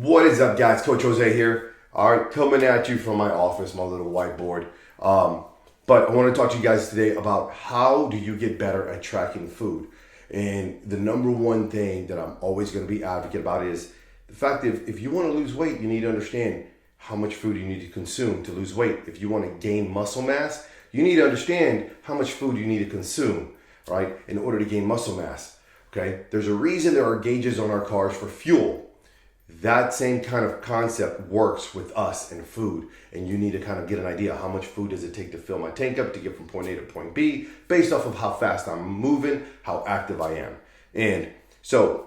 What is up, guys? Coach Jose here. All right, coming at you from my office, my little whiteboard. But I want to talk to you guys today about how do you get better at tracking food. And the number one thing that I'm always going to be advocate about is the fact that if you want to lose weight, you need to understand how much food you need to consume to lose weight. If you want to gain muscle mass, you need to understand how much food you need to consume, right, in order to gain muscle mass. Okay, there's a reason there are gauges on our cars for fuel. That same kind of concept works with us and food, and you need to kind of get an idea how much food does it take to fill my tank up to get from point A to point B based off of how fast I'm moving, how active I am. And so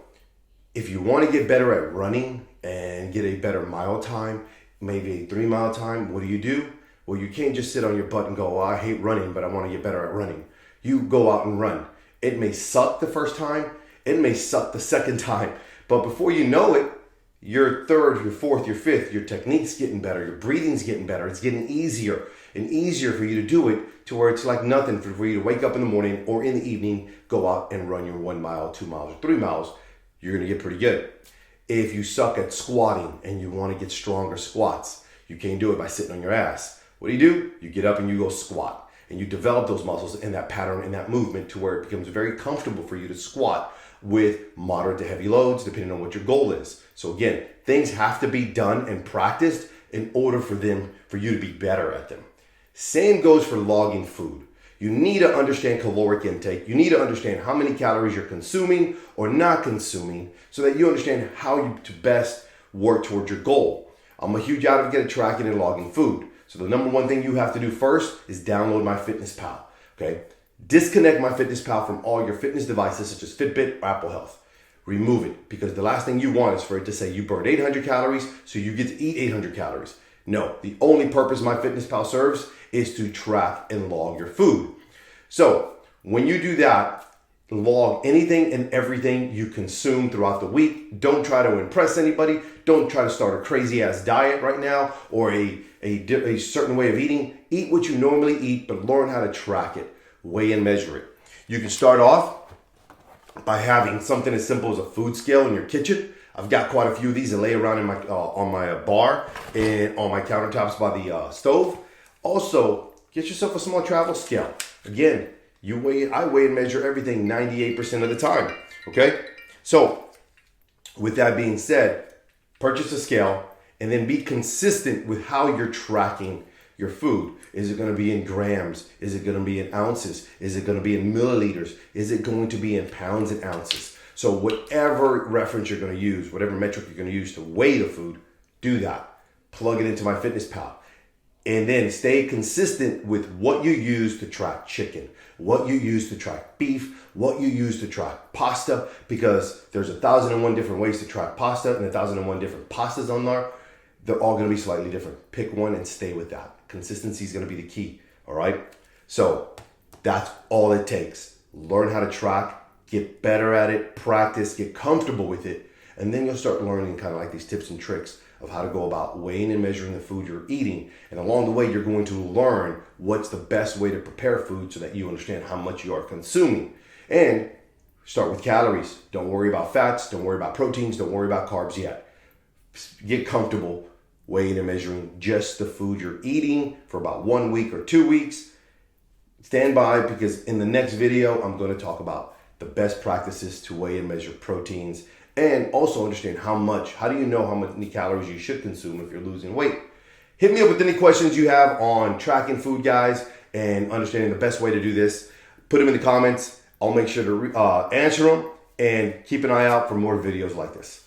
if you want to get better at running and get a better mile time, maybe a 3-mile time, what do? Well, you can't just sit on your butt and go, well, I hate running, but I want to get better at running. You go out and run. It may suck the first time, it may suck the second time, but before you know it, your third, your fourth, your fifth, your technique's getting better, your breathing's getting better, it's getting easier and easier for you to do it to where it's like nothing for you to wake up in the morning or in the evening, go out and run your 1 mile, 2 miles, or 3 miles. You're gonna get pretty good. If you suck at squatting and you wanna get stronger squats, you can't do it by sitting on your ass. What do? You get up and you go squat, and you develop those muscles in that pattern, in that movement, to where it becomes very comfortable for you to squat with moderate to heavy loads, depending on what your goal is. So again, things have to be done and practiced in order for you to be better at them. Same goes for logging food. You need to understand caloric intake. You need to understand how many calories you're consuming or not consuming so that you understand how you to best work towards your goal. I'm a huge advocate of tracking and logging food. So the number one thing you have to do first is download MyFitnessPal, okay? Disconnect MyFitnessPal from all your fitness devices such as Fitbit or Apple Health. Remove it, because the last thing you want is for it to say you burned 800 calories, so you get to eat 800 calories. No, the only purpose MyFitnessPal serves is to track and log your food. So when you do that, log anything and everything you consume throughout the week. Don't try to impress anybody. Don't try to start a crazy ass diet right now or a certain way of eating. Eat what you normally eat, but learn how to track it, weigh and measure it. You can start off by having something as simple as a food scale in your kitchen. I've got quite a few of these that lay around in my on my bar and on my countertops by the stove. Also, get yourself a small travel scale. Again, I weigh and measure everything 98% of the time, okay? So, with that being said, purchase a scale and then be consistent with how you're tracking your food. Is it going to be in grams? Is it going to be in ounces? Is it going to be in milliliters? Is it going to be in pounds and ounces? So whatever reference you're going to use, whatever metric you're going to use to weigh the food, do that. Plug it into MyFitnessPal. And then stay consistent with what you use to track chicken, what you use to track beef, what you use to track pasta, because there's 1,001 different ways to track pasta and 1,001 different pastas on there. They're all going to be slightly different. Pick one and stay with that. Consistency is going to be the key, all right? So that's all it takes. Learn how to track, get better at it, practice, get comfortable with it, and then you'll start learning kind of like these tips and tricks of how to go about weighing and measuring the food you're eating. And along the way, you're going to learn what's the best way to prepare food so that you understand how much you are consuming. And start with calories. Don't worry about fats. Don't worry about proteins. Don't worry about carbs yet. Get comfortable weighing and measuring just the food you're eating for about 1 week or 2 weeks. Stand by, because in the next video, I'm going to talk about the best practices to weigh and measure proteins, and also understand how do you know how many calories you should consume if you're losing weight. Hit me up with any questions you have on tracking food, guys, and understanding the best way to do this. Put them in the comments. I'll make sure to answer them, and keep an eye out for more videos like this.